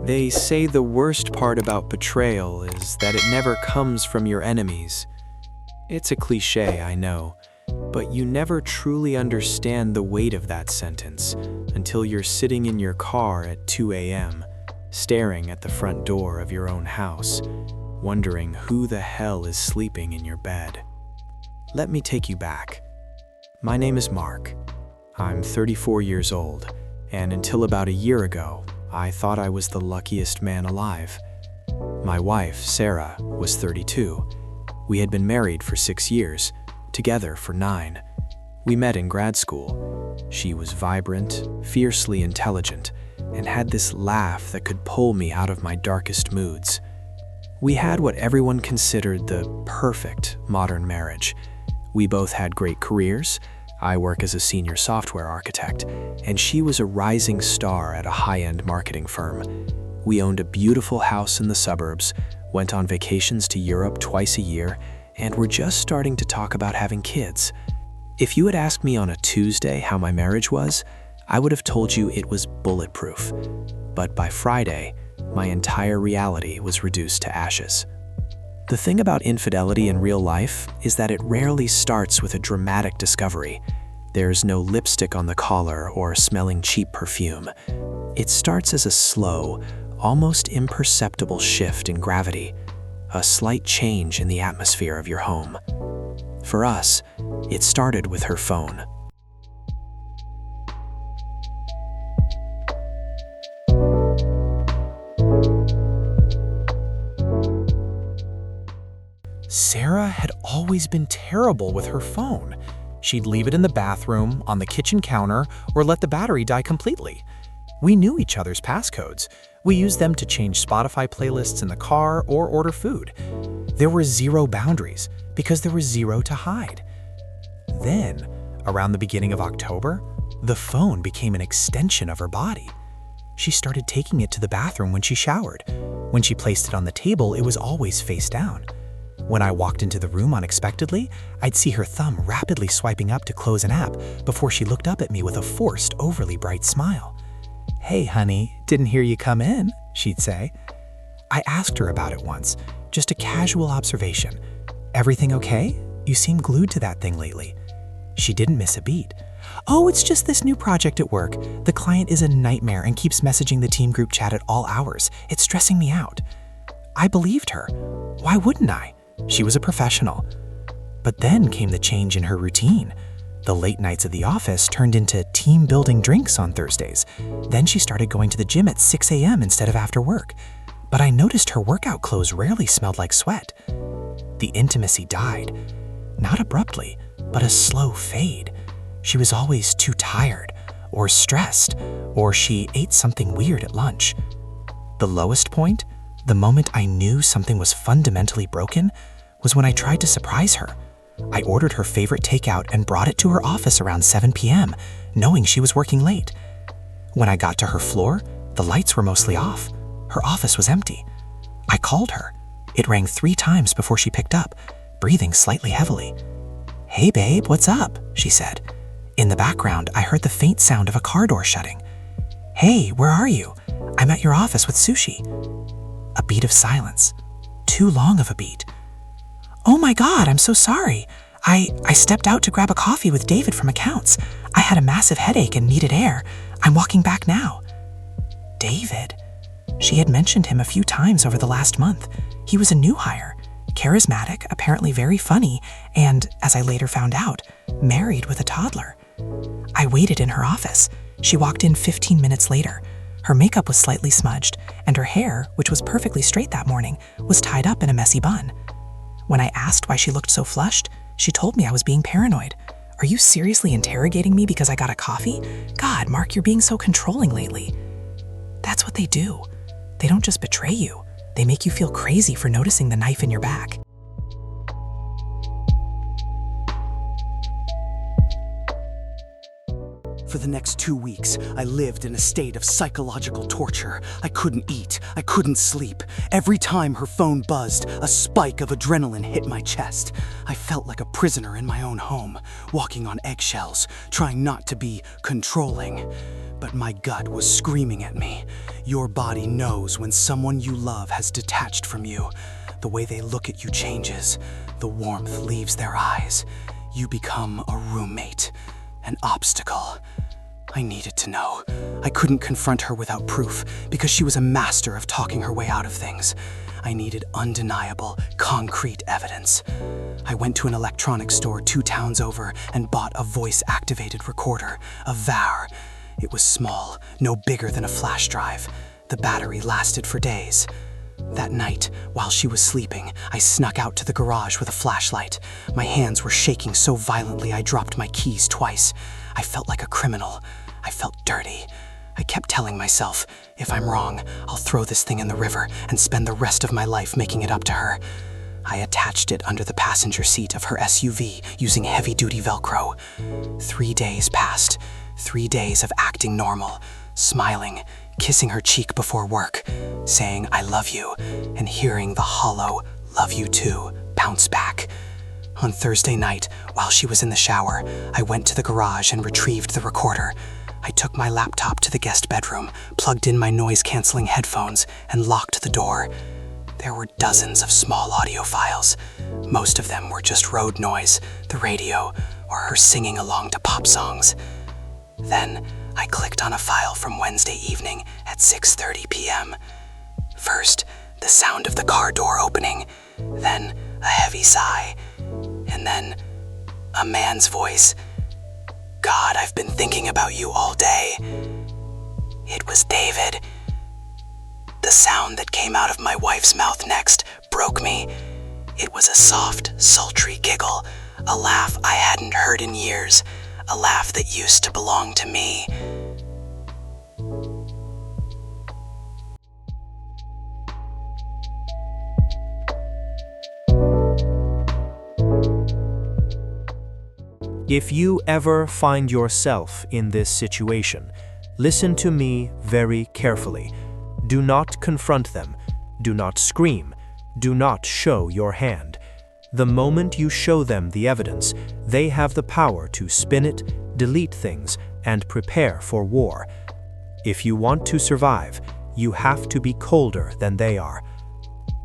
They say the worst part about betrayal is that it never comes from your enemies. It's a cliché, I know, but you never truly understand the weight of that sentence until you're sitting in your car at 2 a.m., staring at the front door of your own house, wondering who the hell is sleeping in your bed. Let me take you back. My name is Mark. I'm 34 years old, and until about a year ago, I thought I was the luckiest man alive. My wife, Sarah, was 32. We had been married for 6 years, together for 9. We met in grad school. She was vibrant, fiercely intelligent, and had this laugh that could pull me out of my darkest moods. We had what everyone considered the perfect modern marriage. We both had great careers. I work as a senior software architect, and she was a rising star at a high-end marketing firm. We owned a beautiful house in the suburbs, went on vacations to Europe twice a year, and were just starting to talk about having kids. If you had asked me on a Tuesday how my marriage was, I would have told you it was bulletproof. But by Friday, my entire reality was reduced to ashes. The thing about infidelity in real life is that it rarely starts with a dramatic discovery. There's no lipstick on the collar or smelling cheap perfume. It starts as a slow, almost imperceptible shift in gravity, a slight change in the atmosphere of your home. For us, it started with her phone. Sarah had always been terrible with her phone. She'd leave it in the bathroom, on the kitchen counter, or let the battery die completely. We knew each other's passcodes. We used them to change Spotify playlists in the car or order food. There were zero boundaries because there was zero to hide. Then, around the beginning of October, the phone became an extension of her body. She started taking it to the bathroom when she showered. When she placed it on the table, it was always face down. When I walked into the room unexpectedly, I'd see her thumb rapidly swiping up to close an app before she looked up at me with a forced, overly bright smile. "Hey, honey, didn't hear you come in," she'd say. I asked her about it once, just a casual observation. "Everything okay? You seem glued to that thing lately." She didn't miss a beat. "Oh, it's just this new project at work. The client is a nightmare and keeps messaging the team group chat at all hours. It's stressing me out." I believed her. Why wouldn't I? She was a professional. But then came the change in her routine. The late nights at the office turned into team-building drinks on Thursdays. Then she started going to the gym at 6 a.m. instead of after work. But I noticed her workout clothes rarely smelled like sweat. The intimacy died. Not abruptly, but a slow fade. She was always too tired, or stressed, or she ate something weird at lunch. The lowest point, the moment I knew something was fundamentally broken, was when I tried to surprise her. I ordered her favorite takeout and brought it to her office around 7 p.m., knowing she was working late. When I got to her floor, the lights were mostly off. Her office was empty. I called her. It rang 3 times before she picked up, breathing slightly heavily. "Hey babe, what's up?" she said. In the background, I heard the faint sound of a car door shutting. "Hey, where are you? I'm at your office with sushi." A beat of silence. Too long of a beat. "Oh my God, I'm so sorry. I stepped out to grab a coffee with David from accounts. I had a massive headache and needed air. I'm walking back now." David? She had mentioned him a few times over the last month. He was a new hire, charismatic, apparently very funny, and, as I later found out, married with a toddler. I waited in her office. She walked in 15 minutes later. Her makeup was slightly smudged, and her hair, which was perfectly straight that morning, was tied up in a messy bun. When I asked why she looked so flushed, she told me I was being paranoid. "Are you seriously interrogating me because I got a coffee? God, Mark, you're being so controlling lately." That's what they do. They don't just betray you. They make you feel crazy for noticing the knife in your back. For the next 2 weeks, I lived in a state of psychological torture. I couldn't eat, I couldn't sleep. Every time her phone buzzed, a spike of adrenaline hit my chest. I felt like a prisoner in my own home, walking on eggshells, trying not to be controlling. But my gut was screaming at me. Your body knows when someone you love has detached from you. The way they look at you changes. The warmth leaves their eyes. You become a roommate, an obstacle. I needed to know. I couldn't confront her without proof, because she was a master of talking her way out of things. I needed undeniable, concrete evidence. I went to an electronics store 2 towns over and bought a voice-activated recorder, a VAR. It was small, no bigger than a flash drive. The battery lasted for days. That night, while she was sleeping, I snuck out to the garage with a flashlight. My hands were shaking so violently I dropped my keys twice. I felt like a criminal. I felt dirty. I kept telling myself, if I'm wrong, I'll throw this thing in the river and spend the rest of my life making it up to her. I attached it under the passenger seat of her SUV using heavy-duty Velcro. 3 days passed. 3 days of acting normal, smiling, kissing her cheek before work, saying I love you, and hearing the hollow love you too bounce back. On Thursday night, while she was in the shower, I went to the garage and retrieved the recorder. I took my laptop to the guest bedroom, plugged in my noise-canceling headphones, and locked the door. There were dozens of small audio files. Most of them were just road noise, the radio, or her singing along to pop songs. Then, I clicked on a file from Wednesday evening at 6:30 p.m. First, the sound of the car door opening, then a heavy sigh, and then a man's voice. God, I've been thinking about you all day. It was David. The sound that came out of my wife's mouth next broke me. It was a soft, sultry giggle, a laugh I hadn't heard in years, a laugh that used to belong to me. If you ever find yourself in this situation, listen to me very carefully. Do not confront them. Do not scream. Do not show your hand. The moment you show them the evidence, they have the power to spin it, delete things, and prepare for war. If you want to survive, you have to be colder than they are.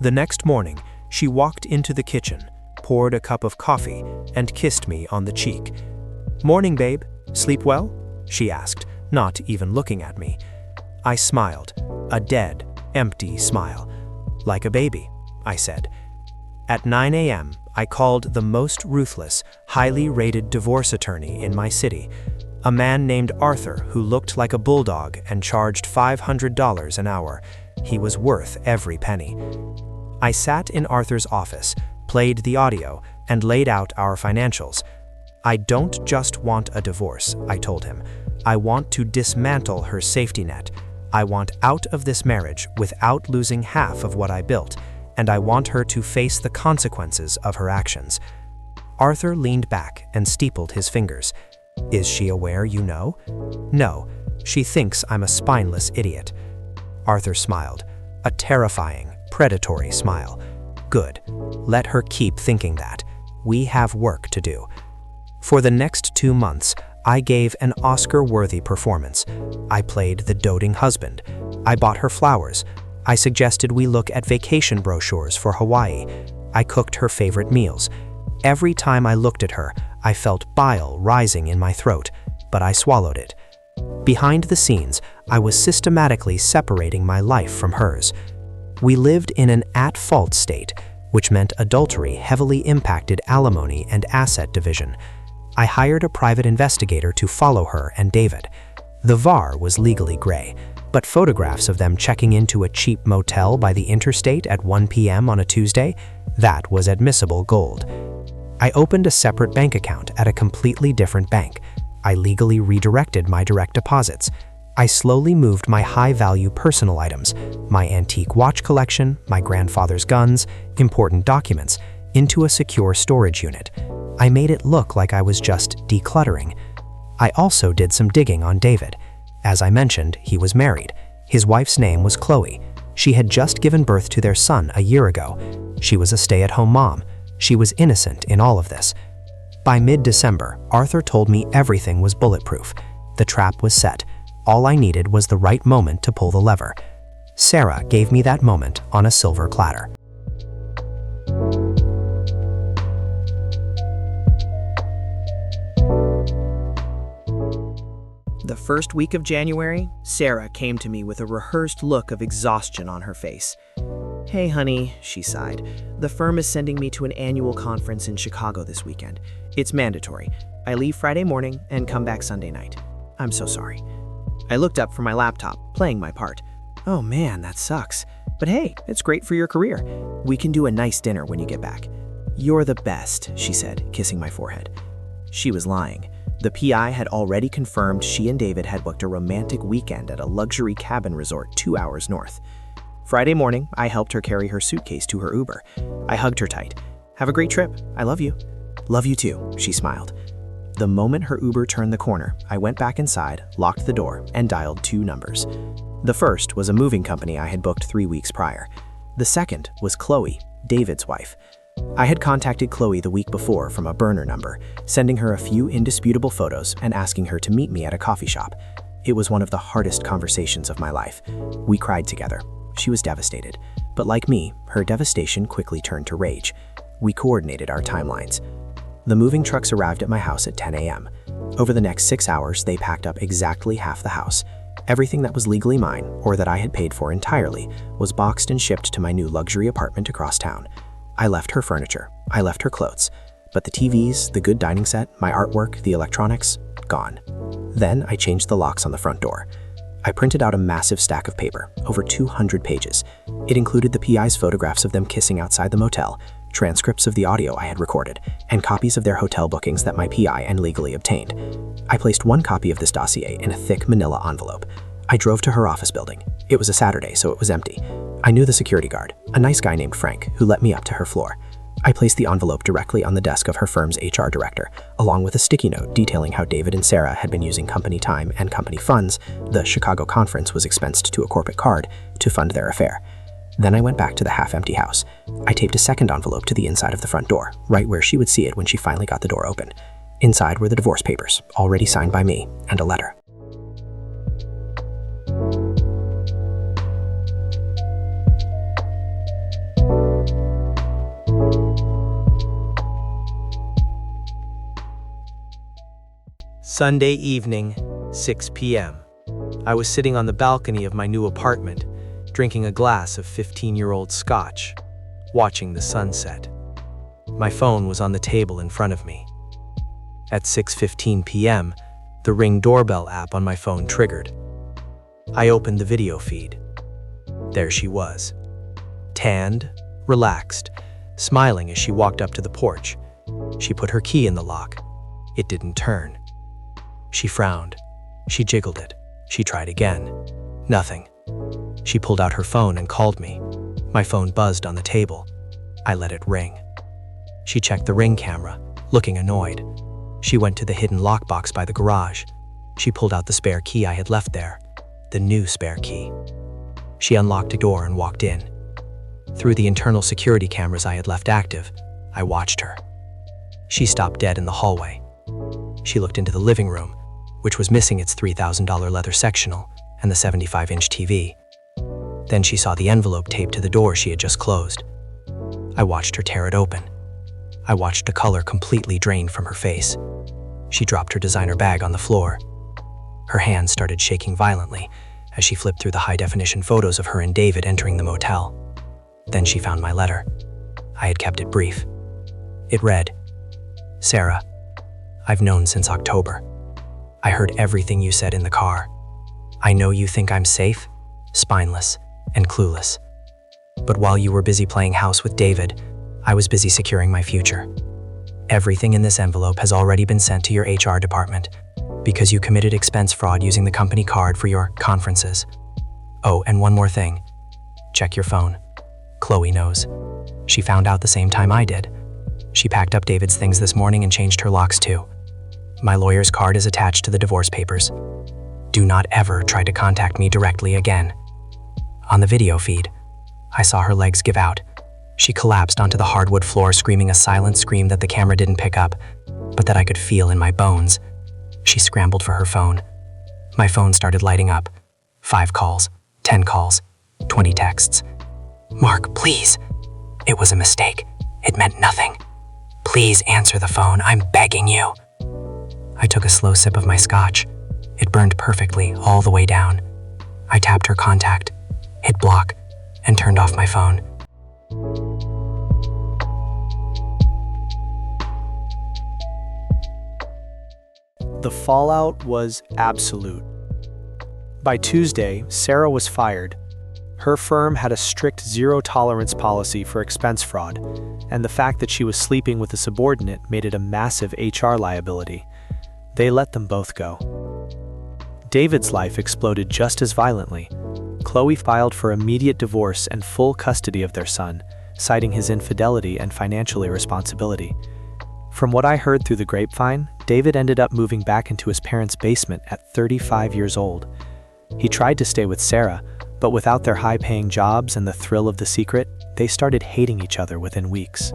The next morning, she walked into the kitchen, poured a cup of coffee, and kissed me on the cheek. "Morning, babe. Sleep well?" she asked, not even looking at me. I smiled, a dead, empty smile. "Like a baby," I said. At 9 a.m., I called the most ruthless, highly rated divorce attorney in my city, a man named Arthur who looked like a bulldog and charged $500 an hour. He was worth every penny. I sat in Arthur's office, played the audio, and laid out our financials. "I don't just want a divorce," I told him. "I want to dismantle her safety net. I want out of this marriage without losing half of what I built, and I want her to face the consequences of her actions." Arthur leaned back and steepled his fingers. "Is she aware you know?" "No, she thinks I'm a spineless idiot." Arthur smiled, a terrifying, predatory smile. "Good. Let her keep thinking that. We have work to do." For the next 2 months, I gave an Oscar-worthy performance. I played the doting husband. I bought her flowers. I suggested we look at vacation brochures for Hawaii. I cooked her favorite meals. Every time I looked at her, I felt bile rising in my throat, but I swallowed it. Behind the scenes, I was systematically separating my life from hers. We lived in an at-fault state, which meant adultery heavily impacted alimony and asset division. I hired a private investigator to follow her and David. The VAR was legally gray, but photographs of them checking into a cheap motel by the interstate at 1 p.m. on a Tuesday, that was admissible gold. I opened a separate bank account at a completely different bank. I legally redirected my direct deposits. I slowly moved my high-value personal items, my antique watch collection, my grandfather's guns, important documents, into a secure storage unit. I made it look like I was just decluttering. I also did some digging on David. As I mentioned, he was married. His wife's name was Chloe. She had just given birth to their son a year ago. She was a stay-at-home mom. She was innocent in all of this. By mid-December, Arthur told me everything was bulletproof. The trap was set. All I needed was the right moment to pull the lever. Sarah gave me that moment on a silver platter. The first week of January, Sarah came to me with a rehearsed look of exhaustion on her face. "Hey, honey," she sighed. "The firm is sending me to an annual conference in Chicago this weekend. It's mandatory. I leave Friday morning and come back Sunday night. I'm so sorry." I looked up from my laptop, playing my part. "Oh man, that sucks. But hey, it's great for your career. We can do a nice dinner when you get back." "You're the best," she said, kissing my forehead. She was lying. The PI had already confirmed she and David had booked a romantic weekend at a luxury cabin resort 2 hours north. Friday morning, I helped her carry her suitcase to her Uber. I hugged her tight. "Have a great trip. I love you." "Love you too," she smiled. The moment her Uber turned the corner, I went back inside, locked the door, and dialed 2 numbers. The first was a moving company I had booked 3 weeks prior. The second was Chloe, David's wife. I had contacted Chloe the week before from a burner number, sending her a few indisputable photos and asking her to meet me at a coffee shop. It was one of the hardest conversations of my life. We cried together. She was devastated, but like me, her devastation quickly turned to rage. We coordinated our timelines. The moving trucks arrived at my house at 10 a.m. Over the next 6 hours, they packed up exactly half the house. Everything that was legally mine, or that I had paid for entirely, was boxed and shipped to my new luxury apartment across town. I left her furniture, I left her clothes, but the TVs, the good dining set, my artwork, the electronics, gone. Then I changed the locks on the front door. I printed out a massive stack of paper, over 200 pages. It included the PI's photographs of them kissing outside the motel, transcripts of the audio I had recorded, and copies of their hotel bookings that my PI and legally obtained. I placed one copy of this dossier in a thick manila envelope. I drove to her office building. It was a Saturday, so it was empty. I knew the security guard, a nice guy named Frank, who let me up to her floor. I placed the envelope directly on the desk of her firm's HR director, along with a sticky note detailing how David and Sarah had been using company time and company funds. The Chicago conference was expensed to a corporate card to fund their affair. Then I went back to the half-empty house. I taped a second envelope to the inside of the front door, right where she would see it when she finally got the door open. Inside were the divorce papers, already signed by me, and a letter. Sunday evening, 6 p.m. I was sitting on the balcony of my new apartment, drinking a glass of 15-year-old scotch, watching the sunset. My phone was on the table in front of me. At 6:15 p.m., the Ring doorbell app on my phone triggered. I opened the video feed. There she was, tanned, relaxed, smiling as she walked up to the porch. She put her key in the lock. It didn't turn. She frowned. She jiggled it. She tried again. Nothing. She pulled out her phone and called me. My phone buzzed on the table. I let it ring. She checked the Ring camera, looking annoyed. She went to the hidden lockbox by the garage. She pulled out the spare key I had left there, the new spare key. She unlocked a door and walked in. Through the internal security cameras I had left active, I watched her. She stopped dead in the hallway. She looked into the living room, which was missing its $3,000 leather sectional and the 75-inch TV. Then she saw the envelope taped to the door she had just closed. I watched her tear it open. I watched the color completely drain from her face. She dropped her designer bag on the floor. Her hands started shaking violently as she flipped through the high-definition photos of her and David entering the motel. Then she found my letter. I had kept it brief. It read, "Sarah, I've known since October. I heard everything you said in the car. I know you think I'm safe, spineless, and clueless. But while you were busy playing house with David, I was busy securing my future. Everything in this envelope has already been sent to your HR department because you committed expense fraud using the company card for your conferences. Oh, and one more thing. Check your phone. Chloe knows. She found out the same time I did. She packed up David's things this morning and changed her locks too. My lawyer's card is attached to the divorce papers. Do not ever try to contact me directly again." On the video feed, I saw her legs give out. She collapsed onto the hardwood floor, screaming a silent scream that the camera didn't pick up, but that I could feel in my bones. She scrambled for her phone. My phone started lighting up. 5 calls, 10 calls, 20 texts. Mark, please. It was a mistake. It meant nothing. Please answer the phone. I'm begging you. I took a slow sip of my scotch. It burned perfectly all the way down. I tapped her contact, hit block, and turned off my phone. The fallout was absolute. By Tuesday, Sarah was fired. Her firm had a strict zero-tolerance policy for expense fraud, and the fact that she was sleeping with a subordinate made it a massive HR liability. They let them both go. David's life exploded just as violently. Chloe filed for immediate divorce and full custody of their son, citing his infidelity and financial irresponsibility. From what I heard through the grapevine, David ended up moving back into his parents' basement at 35 years old. He tried to stay with Sarah, but without their high-paying jobs and the thrill of the secret, they started hating each other within weeks.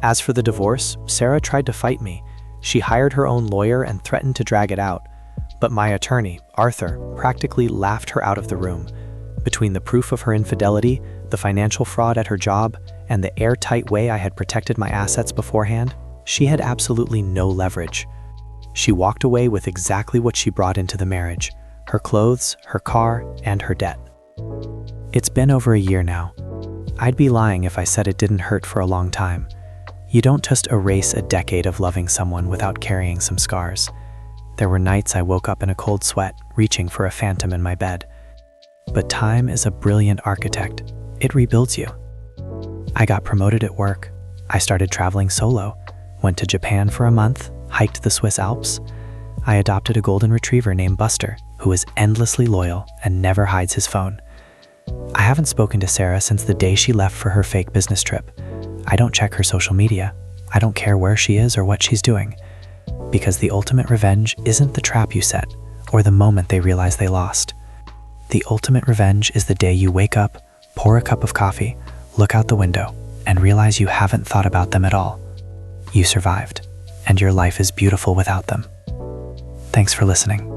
As for the divorce, Sarah tried to fight me. She hired her own lawyer and threatened to drag it out. But my attorney, Arthur, practically laughed her out of the room. Between the proof of her infidelity, the financial fraud at her job, and the airtight way I had protected my assets beforehand, she had absolutely no leverage. She walked away with exactly what she brought into the marriage: her clothes, her car, and her debt. It's been over a year now. I'd be lying if I said it didn't hurt for a long time. You don't just erase a decade of loving someone without carrying some scars. There were nights I woke up in a cold sweat, reaching for a phantom in my bed. But time is a brilliant architect. It rebuilds you. I got promoted at work. I started traveling solo, went to Japan for a month, hiked the Swiss Alps. I adopted a golden retriever named Buster, who is endlessly loyal and never hides his phone. I haven't spoken to Sarah since the day she left for her fake business trip. I don't check her social media. I don't care where she is or what she's doing. Because the ultimate revenge isn't the trap you set or the moment they realize they lost. The ultimate revenge is the day you wake up, pour a cup of coffee, look out the window, and realize you haven't thought about them at all. You survived, and your life is beautiful without them. Thanks for listening.